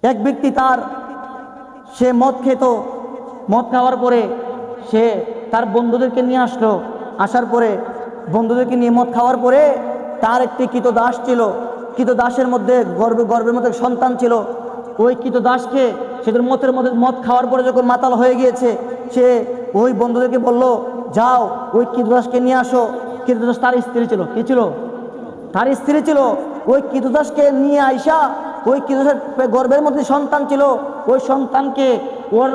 এক ব্যক্তি সে মদ খেত, মদ খাওয়ার পরে সে তার বন্ধুদেরকে নিয়ে আসলো, আসার পরে বন্ধুদেরকে নিয়ে মদ খাওয়ার পরে তার একটি কৃতদাস ছিল, কৃতদাসের মধ্যে গর্ভের মধ্যে সন্তান ছিল। ওই কৃতদাসকে সেদের মদ খাওয়ার পরে যখন মাতাল হয়ে গিয়েছে, সে ওই বন্ধুদেরকে বলল, যাও ওই কৃতদাসকে নিয়ে আসো। কৃতদাস তার স্ত্রী ছিল, কি ছিল? তার স্ত্রী ছিল। ওই কৃতদাসকে নিয়ে আইসা ওই কৃতদাসের গর্ভের মধ্যে সন্তান ছিল, ওই সন্তানকে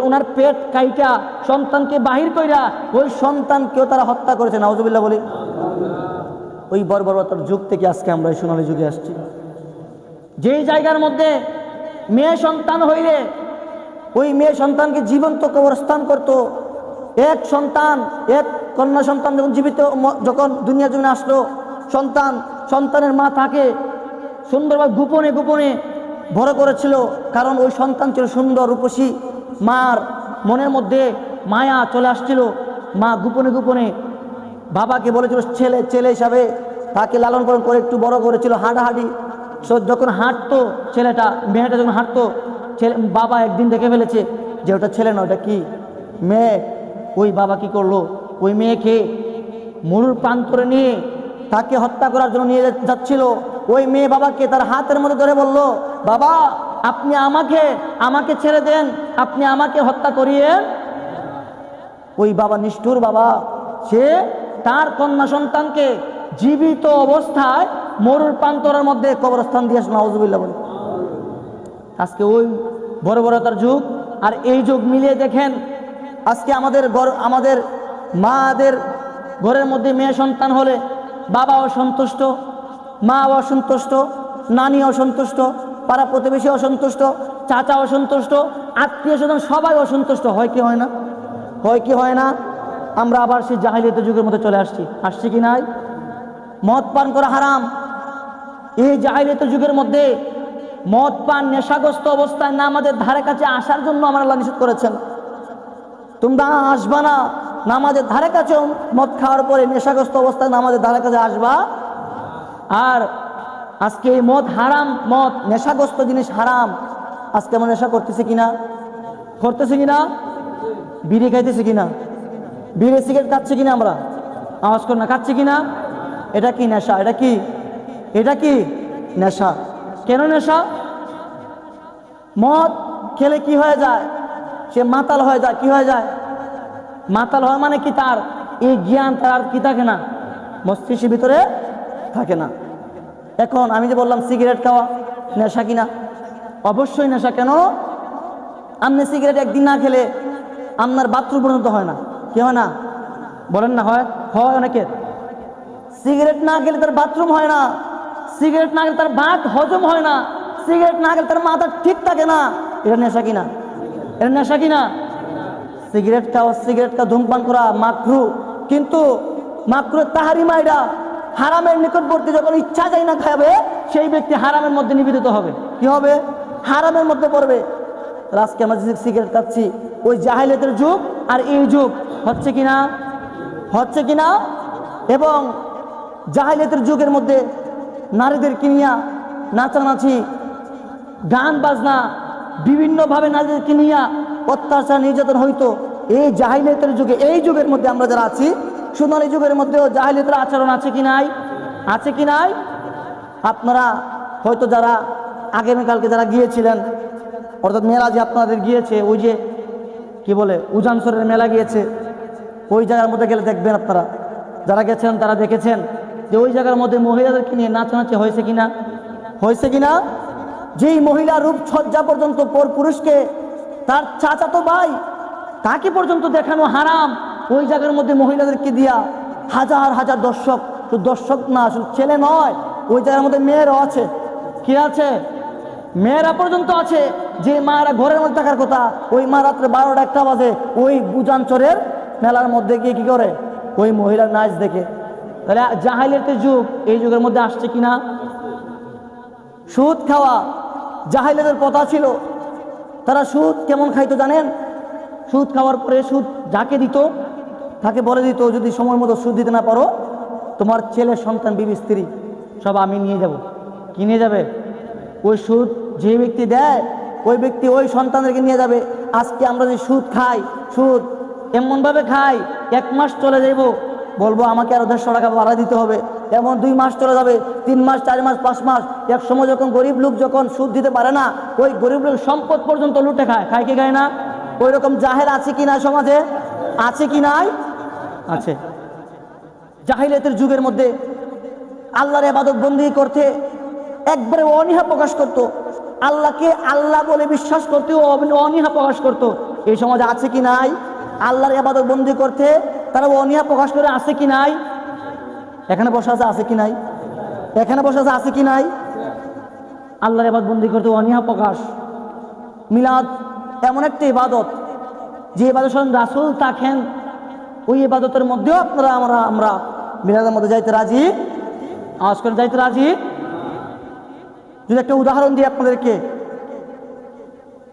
ওনার পেট কাইটা সন্তানকে বাহির কইরা ওই সন্তানকেও তারা হত্যা করেছে। নাউজুবিল্লাহ বলি। ওই বর্বরতার যুগ থেকে আজকে আমরা এই সোনালী যুগে আসছি, যেই জায়গার মধ্যে মেয়ে সন্তান হইলে ওই মেয়ে সন্তানকে জীবন্ত কবরস্থান করত। এক কন্যা সন্তান যখন দুনিয়া জমিনে আসলো, সন্তানের মা তাকে সুন্দরভাবে গোপনে গোপনে বড় করেছিল, কারণ ওই সন্তান ছিল সুন্দর রূপসী। মার মনের মধ্যে মায়া চলে আসছিল। মা গোপনে গোপনে বাবাকে বলেছিল ছেলে হিসাবে তাকে লালন পালন করে একটু বড় করেছিল। হাঁটাহাঁটি যখন হাঁটতো মেয়েটা যখন হাঁটতো, বাবা একদিন দেখে ফেলেছে যে ওটা ছেলে না, ওটা কি মেয়ে। ওই বাবা কি করলো, ওই মেয়েকে মরুর প্রান্তরে নিয়ে তাকে হত্যা করার জন্য নিয়ে যাচ্ছিল। ওই মেয়ে বাবাকে তার হাতের মধ্যে ধরে বলল, বাবা আপনি আমাকে ছেড়ে দেন, আপনি আমাকে হত্যা করিয়েন। ওই বাবা নিষ্ঠুর বাবা, সে তার কন্যা সন্তানকে জীবিত অবস্থায় মরুর প্রান্তরের মধ্যে কবরস্থান দিয়েছে। নাউজুবিল্লাহ বলে। আজকে ওই বর্বরতার যুগ আর এই যুগ মিলিয়ে দেখেন, আজকে আমাদের মাদের ঘরের মধ্যে মেয়ে সন্তান হলে বাবা অসন্তুষ্ট, মা অসন্তুষ্ট, নানি অসন্তুষ্ট, পাড়া প্রতিবেশী অসন্তুষ্ট, চাচা অসন্তুষ্ট, আত্মীয় স্বজন সবাই অসন্তুষ্ট। হয় কি হয় না? হয় কি হয় না? আমরা আবার সেই জাহিলিয়াতের যুগের মধ্যে চলে আসছি কি নাই? মদ পান করা হারাম। এই জাহিলিয়াতের যুগের মধ্যে মদ পান নেশাগ্রস্ত অবস্থায় নামাজের ধারে কাছে আসার জন্য আমার আল্লাহ নিষেধ করেছেন। তোমরা আসবা না নামাজের ধারে কাছে। মদ খাওয়ার পরে নেশাগ্রস্ত অবস্থায় নামাজের ধারে কাছে আসবা। আর আজকে এই মদ হারাম, মদ নেশাগ্রস্ত জিনিস হারাম। আজকে আমরা নেশা করতেছি কিনা? বিড়ি খাইতেছি কিনা? বিড়ি সিগারেট খাচ্ছি কিনা? আমরা আওয়াজ কর না, খাচ্ছি কিনা? এটা কি নেশা? এটা কি নেশা? কেন নেশা? মদ খেলে কি হয়ে যায়? সে মাতাল হয়ে যায়। কি হয়ে যায়? মাতাল হয় মানে কি? তার এই জ্ঞান তার আর কি থাকে না, মস্তিষ্কের ভিতরে থাকে না। এখন আমি যে বললাম সিগারেট খাওয়া নেশা কিনা? অবশ্যই নেশা। কেন? আপনি সিগারেট একদিন না খেলে আপনার বাথরুম পর্যন্ত হয় না। কি হয় না? বলেন না, হয় অনেকের। সিগারেট না খেলে তার বাথরুম হয় না, সিগারেট না খেলে তার ভাত হজম হয় না, সিগারেট না খেলে তার মাথা ঠিক থাকে না। এটা নেশা কিনা? এটা নেশা কিনা? সিগারেট ধূমপান করা মাকরু, কিন্তু মাকরুর তাহারিমা। এটা হারামের নিকটবর্তী। যখন ইচ্ছা যায় না খাবে, সেই ব্যক্তি হারামের মধ্যে নিবেদিত হবে। কি হবে? হারামের মধ্যে পড়বে। আজকে আমরা যে সিগারেট খাচ্ছি, ওই জাহিলিয়াতের যুগ আর এই যুগ হচ্ছে কিনা? এবং জাহিলিয়াতের যুগের মধ্যে নারীদের কিনিয়া নাচানাচি, গান বাজনা, বিভিন্নভাবে নারীদের কিনিয়া অত্যাচার নির্যাতন হইতো। এই জাহিলিয়াতের যুগে, এই যুগের মধ্যে আমরা যারা আছি, সোনালী যুগের মধ্যেও জাহিলিয়াতের আচরণ আছে কি নাই? আছে কি নাই? আপনারা হয়তো যারা আগামীকালকে যারা গিয়েছিলেন, অর্থাৎ মেলা যে আপনাদের গিয়েছে, ওই যে কি বলে উজানসরের মেলা গিয়েছে, ওই জায়গার মধ্যে গেলে দেখবেন, আপনারা যারা গেছেন তারা দেখেছেন যে ওই জায়গার মধ্যে মহিলাদেরকে নিয়ে নাচানাচি হয়েছে কিনা? যেই মহিলা রূপসজ্জা পর্যন্ত পর পুরুষকে, তার চাচাতো ভাই, তাকে পর্যন্ত দেখানো হারাম। ওই জায়গার মধ্যে মহিলাদেরকে দিয়া হাজার হাজার দর্শক, শুধু দর্শক না, শুধু ছেলে নয়, ওই জায়গার মধ্যে মেয়েরাও আছে। কি আছে? মেয়েরা পর্যন্ত আছে। যে মায়েরা ঘরের মধ্যে থাকার কথা, ওই মা রাত্রে 12টা-1টা বাজে ওই বুজানচরের মেলার মধ্যে গিয়ে কি করে? ওই মহিলার নাচ দেখে। তাহলে জাহিলিয়াতের যুগ এই যুগের মধ্যে আসছে কিনা? সুদ খাওয়া জাহিলিয়াতের কথা ছিল। তারা সুদ কেমন খাইতো জানেন? সুদ খাওয়ার পরে সুদ যাকে দিত তাকে বলে দিত, যদি সময় মতো সুদ দিতে না পারো, তোমার ছেলে সন্তান বিবি স্ত্রী সব আমি নিয়ে যাব। কি নিয়ে যাবে? ওই সুদ যে ব্যক্তি দেয় ওই ব্যক্তি ওই সন্তানদেরকে নিয়ে যাবে। আজকে আমরা যে সুদ খাই, সুদ এমনভাবে খাই, 1 মাস চলে যাইব, বলবো আমাকে আরো 150 টাকা ভাড়া দিতে হবে। এমন 2 মাস চলে যাবে, 3 মাস, 4 মাস, 5 মাস। এক সময় যখন গরিব লোক যখন সুদ দিতে পারে না, ওই গরিব লোক সম্পদ পর্যন্ত লুটে খায়। খায় কি খায় না? ওই রকম জাহেল আছে কি না সমাজে? আছে কি নাই? আছে। জাহিলিয়াতের যুগের মধ্যে আল্লাহর ইবাদত বন্দি করতে একবারে অনীহা প্রকাশ করত, আল্লাহকে আল্লাহ বলে বিশ্বাস করতে অনীহা প্রকাশ করত। এই সমাজে আছে কি নাই? আল্লাহর ইবাদত বন্দি করতে তারা অনীহা প্রকাশ করে, আছে কি নাই? এখানে বসে আছে কি নাই? এখানে বসে আছে কি নাই? আল্লাহর ইবাদত বন্দি করতে অনীহা প্রকাশ। মিলাদ এমন একটা ইবাদত যে ইবাদত স্বয়ং রাসূল থাকেন, ওই ইবাদতের মধ্যেও আপনারা আমরা মিলাদের মধ্যে যাইতে রাজি? আওয়াজ করে যাইতে রাজি? যদি একটা উদাহরণ দিই আপনাদেরকে,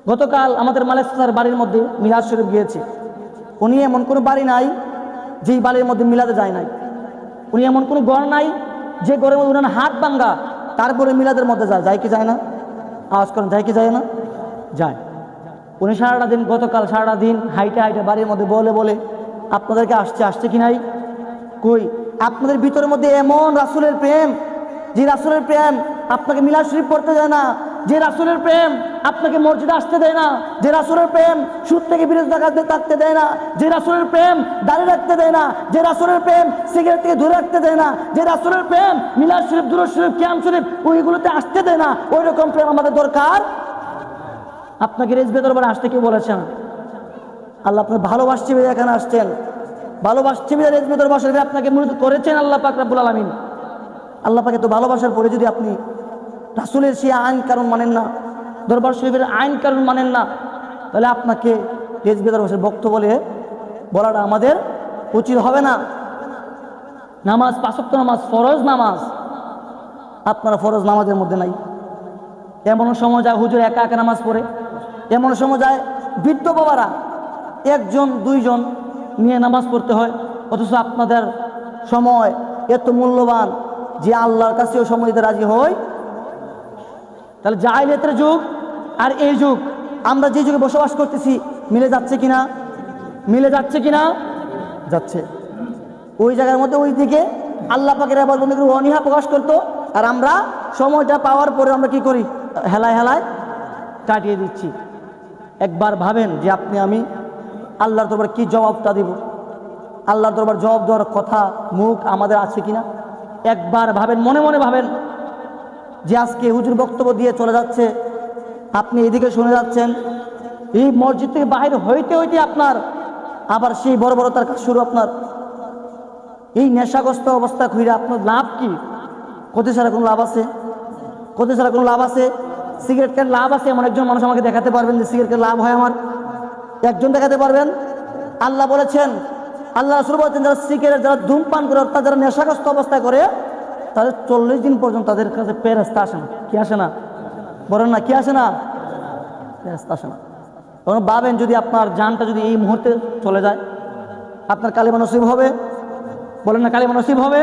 গতকাল আমাদের মালিক স্যার বাড়ির মধ্যে মিলাদ শরীফ গিয়েছে। উনি এমন কোনো বাড়ি নাই যেই বাড়ির মধ্যে মিলাদে যায় নাই। উনি এমন কোনো ঘর নাই যে ঘরের মধ্যে উনার হাত ভাঙ্গা তারপরে মিলাদের মধ্যে যায় কি যায় না? আওয়াজ করেন, যায় কি যায় না? যায়। উনি সারাটা দিন, গতকাল সারাটা দিন হাইটে হাইটে বাড়ির মধ্যে বলে বলে আপনাদেরকে আসছে কি নাই? কই আপনাদের ভিতরের মধ্যে এমন রাসূলের প্রেম, যে রাসূলের প্রেম আপনাকে মিলাদ শরীফ পড়তে দেয় না, যে রাসূলের প্রেম আপনাকে মসজিদে আসতে দেয় না, যে রাসূলের প্রেম সুদ থেকে বিরত থাকতে দেয় না, যে রাসূলের প্রেম দাঁড়িয়ে রাখতে দেয় না, যে রাসূলের প্রেম সিগারেট থেকে দূরে রাখতে দেয় না, যে রাসূলের প্রেম মিলাদ শরীফ, দুরূদ শরীফ, কিয়াম শরীফ ওইগুলোতে আসতে দেয় না, ওই রকম প্রেম আমাদের দরকার। আপনাকে রেজবে দরবারে আসতে কেউ বলেছেন? আল্লাহ আপনার ভালোবাসছে বলে এখানে আসছেন, ভালোবাসছে বলে রেজবে দরবার শরীফে আপনাকে মনোনীত করেছেন আল্লাহ পাক রব্বুল আলামিন। আল্লাহ পাকে তো ভালোবাসার পরে যদি আপনি রাসূলের সেই আইন কারণ মানেন না, দরবার শরীফের আইন কারণ মানেন না, তাহলে আপনাকে রেজবে দরবার ভক্ত বলে বলাটা আমাদের উচিত হবে না। নামাজ, 5 ওয়াক্ত নামাজ, ফরজ নামাজ, আপনারা ফরজ নামাজের মধ্যে নাই। এমন সময় যায় হুজুর একা একা নামাজ পড়ে, এমন সময় যায় বৃদ্ধ বাবারা 1 জন 2 জন নিয়ে নামাজ পড়তে হয়, অথচ আপনাদের সময় এত মূল্যবান যে আল্লাহর কাছেও সময় দিতে রাজি হয়। তাহলে জাহিলিয়াতের যুগ আর এই যুগ, আমরা যে যুগে বসবাস করতেছি, মিলে যাচ্ছে কিনা? মিলে যাচ্ছে কিনা? যাচ্ছে। ওই জায়গার মধ্যে ওই দিকে আল্লাহ পাকের ইবাদত বন্দেগী অনীহা প্রকাশ করতো, আর আমরা সময়টা পাওয়ার পরে আমরা কি করি? হেলায় হেলায় কাটিয়ে দিচ্ছি। একবার ভাবেন যে আপনি আমি আল্লাহর দরবার কি জবাবটা দিব? আল্লাহর দরবার জবাব দেওয়ার কথা মুখ আমাদের আছে কিনা? একবার ভাবেন, মনে মনে ভাবেন যে আজকে হুজুর বক্তব্য দিয়ে চলে যাচ্ছে, আপনি এদিকে শুনে যাচ্ছেন, এই মসজিদ থেকে বাহির হইতে হইতে আপনার আবার সেই বড় বড় তার কাজ শুরু। আপনার এই নেশাগ্রস্ত অবস্থা খুঁজে আপনার লাভ কি? কোথায় ছাড়া কোনো লাভ আছে? কোথায় ছাড়া কোনো লাভ আছে? সিগারেট খেয়ে লাভ আছে এমন একজন মানুষ আমাকে দেখাতে পারবেন যে সিগারেট খেয়ে লাভ হয়? আমার একজন দেখাতে পারবেন? আল্লাহ বলেছেন, আল্লাহ রাসূল বলেছেন, যারা সিগারেট, যারা ধূমপান করে, অর্থাৎ যারা নেশাগ্রস্ত অবস্থায় করে, তাদের 40 দিন পর্যন্ত তাদের কাছে ফেরেশতা আসে না। কি আসে না? বলেন না, কি আসে না? ফেরেশতা আসে না। তখন ভাবেন যদি আপনার জানটা যদি এই মুহূর্তে চলে যায়, আপনার কালিমা নসিব হবে? বলেন না, কালিমা নসিব হবে?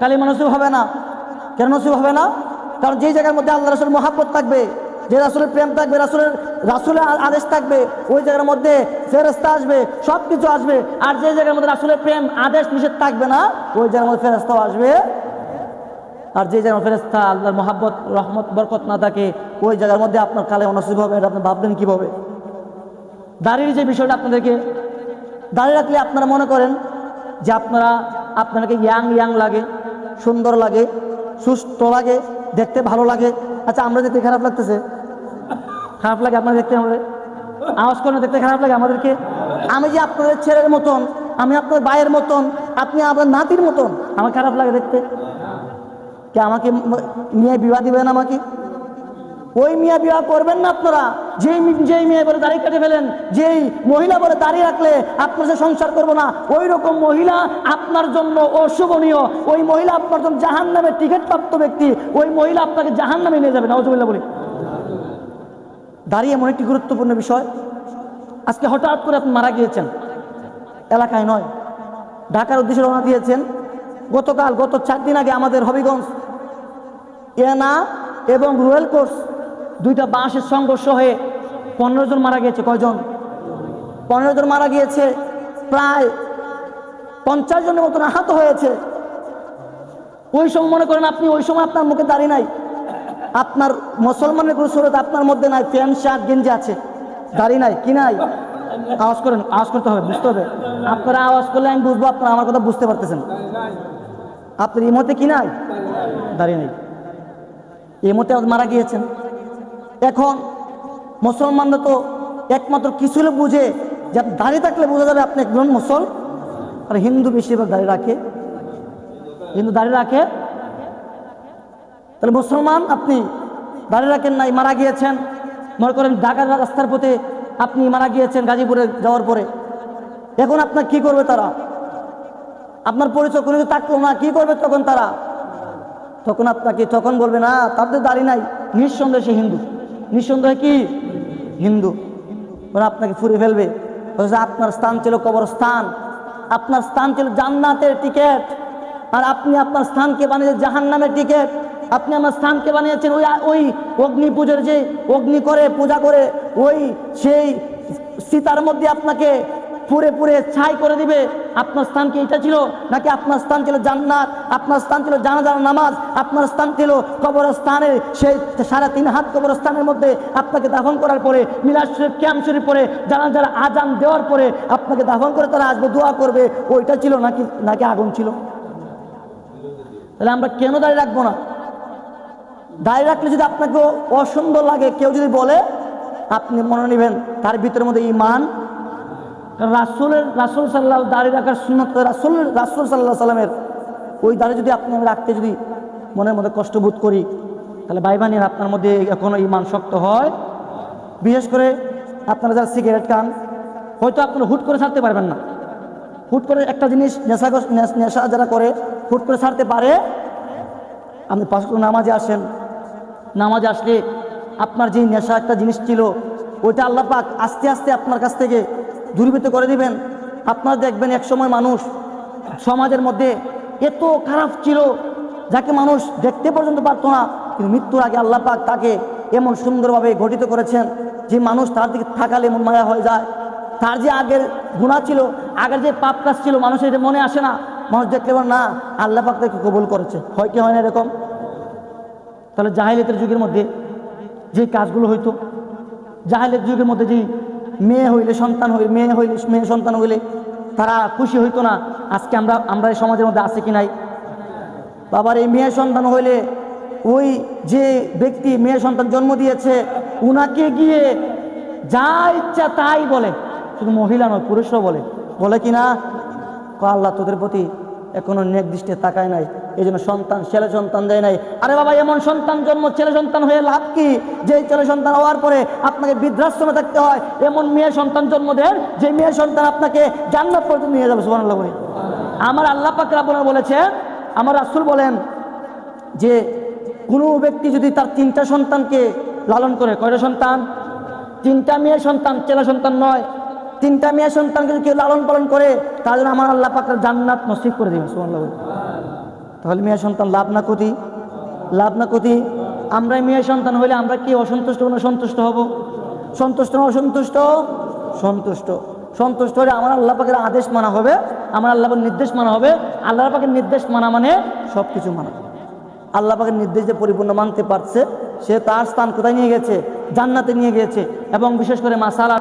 কালিমা নসিব হবে না। কেন নসিব হবে না? কারণ যেই জায়গার মধ্যে আল্লাহ রাসূলের মহাব্বত থাকবে, যে রাসূলের প্রেম থাকবে, রাসূলের আদেশ থাকবে, ওই জায়গার মধ্যে ফেরেশতা আসবে, সব কিছু আসবে। আর যে জায়গার মধ্যে রাসূলের প্রেম আদেশ নিষেধ থাকবে না, ওই জায়গার মধ্যে ফেরেশতাও আসবে। আর যে জায়গার ফেরেশতা আল্লাহর মহাব্বত, রহমত, বরকত না থাকে, ওই জায়গার মধ্যে আপনার কালিমা নসিব হবে? এটা আপনি ভাবলেন কীভাবে? দাড়ির যে বিষয়টা, আপনাদেরকে দাড়ি রাখলে আপনারা মনে করেন যে আপনাকে ইয়াং লাগে, সুন্দর লাগে, সুস্থ লাগে, দেখতে ভালো লাগে। আচ্ছা, আমরা দেখতে খারাপ লাগতেছে? খারাপ লাগে আপনার দেখতে? আমাদের আওয়াজ করে দেখতে খারাপ লাগে আমাদেরকে? আমি যে আপনাদের ছেলের মতন, আমি আপনার ভাইয়ের মতন, আপনি আপনার নাতির মতন, আমার খারাপ লাগে দেখতে? কে আমাকে নিয়ে বিবাহ দিবেন? আমাকে ওই মিয়া বিবাহ করবেন না আপনারা। যেই মেয়ে বলে দাড়ি কেটে ফেলেন, যেই মহিলা বলে দাড়ি রাখলে আপনার যে সংসার করবো না, ওই রকম মহিলা আপনার জন্য অশোভনীয়। ওই মহিলা আপনার জন্য জাহান্নামের টিকিট প্রাপ্ত ব্যক্তি। ওই মহিলা আপনাকে জাহান্নামে নিয়ে যাবে। নাউজুবিল্লাহ বলি। দাড়ি এমন একটি গুরুত্বপূর্ণ বিষয়। আজকে হঠাৎ করে আপনি মারা গিয়েছেন, এলাকায় নয়, ঢাকার উদ্দেশ্যে রওনা দিয়েছেন। গত 4 দিন আগে আমাদের হবিগঞ্জ এনা এবং রুয়েল কোর্স দুইটা বাঁশের সংঘর্ষ হয়ে 15 জন মারা গিয়েছে। কয়জন? 15 জন মারা গিয়েছে, প্রায় 50 জনের মতন আহত হয়েছে। ওই সময় মনে করেন আপনি, ওই সময় আপনার মুখে দাড়ি নাই, আপনার মুসলমানের কোনো সুরত আপনার মধ্যে নাই, প্যান্ট শার্ট গেঞ্জি আছে, দাড়ি নাই, কি নাই? আওয়াজ করেন, আওয়াজ করতে হবে, বুঝতে হবে। আপনারা আওয়াজ করলে আমি বুঝবো আপনারা আমার কথা বুঝতে পারতেছেন। আপনার এই মতে কি নাই? দাড়ি নেই, এই মতে মারা গিয়েছেন। এখন মুসলমানরা তো একমাত্র কিছু বুঝে যে দাড়ি থাকলে বোঝা যাবে আপনি একজন মুসল। আর হিন্দু বেশিরভাগ দাড়ি রাখে, হিন্দু দাড়ি রাখে। তাহলে মুসলমান আপনি দাড়ি রাখেন নাই, মারা গিয়েছেন। মনে করেন ঢাকার রাস্তার পথে আপনি মারা গিয়েছেন গাজীপুরে যাওয়ার পরে। এখন আপনার কি করবে তারা? আপনার পরিচয় কোনো কিছু থাকলো না, কি করবে তখন তারা? তখন আপনাকে তখন বলবে না তাদের দাড়ি নাই, নিঃসন্দেহে সে হিন্দু, নিঃসন্দেহে কি হিন্দু। ওরা আপনাকে ফুরিয়ে ফেলবে। আপনার স্থান ছিল কবরস্থান, আপনার স্থান ছিল জান্নাতের টিকিট, আর আপনি আপনার স্থানকে বানিয়েছেন জাহান্নামের টিকিট। আপনি আমার স্থানকে বানিয়েছেন ওই অগ্নি পুজোর, যে অগ্নি করে পূজা করে ওই সেই সীতার মধ্যে আপনাকে পুরে পুরে ছাই করে দিবে। আপনার স্থান কি এটা ছিল? নাকি আপনার স্থান ছিল জান্নাত, আপনার স্থান ছিল জানাজার নামাজ, আপনার স্থান ছিল কবরস্থানের সেই 3.5 হাত কবরস্থানের মধ্যে আপনাকে দাফন করার পরে মিলাদ শরীফ কিয়াম শরীফ পরে জানাজার আজান দেওয়ার পরে আপনাকে দাফন করে তারা আসবে দোয়া করবে, ওইটা ছিল নাকি আগুন ছিল? তাহলে আমরা কেন দাঁড়িয়ে রাখবো না? দাঁড়িয়ে রাখলে যদি আপনাকে অসুন্দর লাগে, কেউ যদি বলে, আপনি মনে নেবেন তার ভিতরের মধ্যে ঈমান। রাসূল সাল্লাল্লাহু দাড়ি রাখার সুন্নত, রাসূল সাল্লাল্লাহু সাল্লামের ওই দাড়ি যদি আপনি রাখতে যদি মনের মধ্যে কষ্ট বোধ করি, তাহলে ভাই বোনেরা আপনার মধ্যে এখনো ঈমান শক্ত হয়। বিশেষ করে আপনারা যারা সিগারেট খান, হয়তো আপনারা হুট করে ছাড়তে পারবেন না। হুট করে একটা জিনিস নেশা যারা করে হুট করে ছাড়তে পারে। আপনি 5 ওয়াক্ত নামাজে আসেন, নামাজে আসলে আপনার যে নেশা একটা জিনিস ছিল ওইটা আল্লাহ পাক আস্তে আস্তে আপনার কাছ থেকে দূরীভূত করে দিবেন। আপনারা দেখবেন একসময় মানুষ সমাজের মধ্যে এত খারাপ ছিল যাকে মানুষ দেখতে পর্যন্ত পারতো না, কিন্তু মৃত্যুর আগে আল্লাহ পাক তাকে এমন সুন্দরভাবে গঠিত করেছেন যে মানুষ তার দিকে থাকালে এমন মায়া হয়ে যায়। তার যে আগের গুনাহ ছিল, আগের যে পাপ কাজ ছিল, মানুষের এটা মনে আসে না। মানুষ দেখলে না আল্লাহ পাক তাকে কবুল করেছে, হয় কি হয় না এরকম? তাহলে জাহেলিয়াতের যুগের মধ্যে যে কাজগুলো হইতো, জাহেলিয়াত যুগের মধ্যে যে মেয়ে সন্তান হইলে তারা খুশি হইতো না। আজকে আমরা এই সমাজের মধ্যে আছে কি নাই? বাবার এই মেয়ে সন্তান হইলে ওই যে ব্যক্তি মেয়ে সন্তান জন্ম দিয়েছে উনাকে গিয়ে যা ইচ্ছা তাই বলে, শুধু মহিলা নয় পুরুষরাও বলে কি না? আল্লাহ তোদের প্রতি এখনো নেক দৃষ্টি তাকায় নাই, এই জন্য সন্তান ছেলে সন্তান দেয় নাই। আরে বাবা, এমন সন্তান জন্ম ছেলে সন্তান হয়ে লাভ কি? যে ছেলে সন্তান হওয়ার পরে আপনাকে বৃদ্ধাশ্রমে থাকতে হয়, এমন মেয়ে সন্তান জন্ম দেন যে মেয়ে সন্তান আপনাকে জান্নাত পর্যন্ত নিয়ে যাবে। সুবহানাল্লাহ বলে আমার আল্লাহ পাক রাব্বুল বলেছে, আমার রাসূল বলেন যে কোনো ব্যক্তি যদি তার 3টা সন্তানকে লালন করে, কয়টা সন্তান? 3টা মেয়ে সন্তান, ছেলে সন্তান নয়। 3টা মেয়ে সন্তানকে যদি কেউ লালন পালন করে তার জন্য আমার আল্লাহ পাক জান্নাত নসিব করে দেবেন। সুবহানাল্লাহ বলে। তাহলে মেয়ে সন্তান লাভ না ক্ষতি? লাভ না ক্ষতি? আমরা মেয়ে সন্তান হইলে আমরা কি অসন্তুষ্ট না সন্তুষ্ট হব? সন্তুষ্ট না অসন্তুষ্ট? সন্তুষ্ট। সন্তুষ্ট হলে আমার আল্লাহ পাকের আদেশ মানা হবে, আমার আল্লাহ পাকের নির্দেশ মানা হবে। আল্লাহ পাকের নির্দেশ মানা মানে সব কিছু মানা। আল্লাহ পাকের নির্দেশ যে পরিপূর্ণ মানতে পারছে সে তার স্থান কোথায় নিয়ে গেছে? জান্নাতে নিয়ে গিয়েছে। এবং বিশেষ করে মাসালা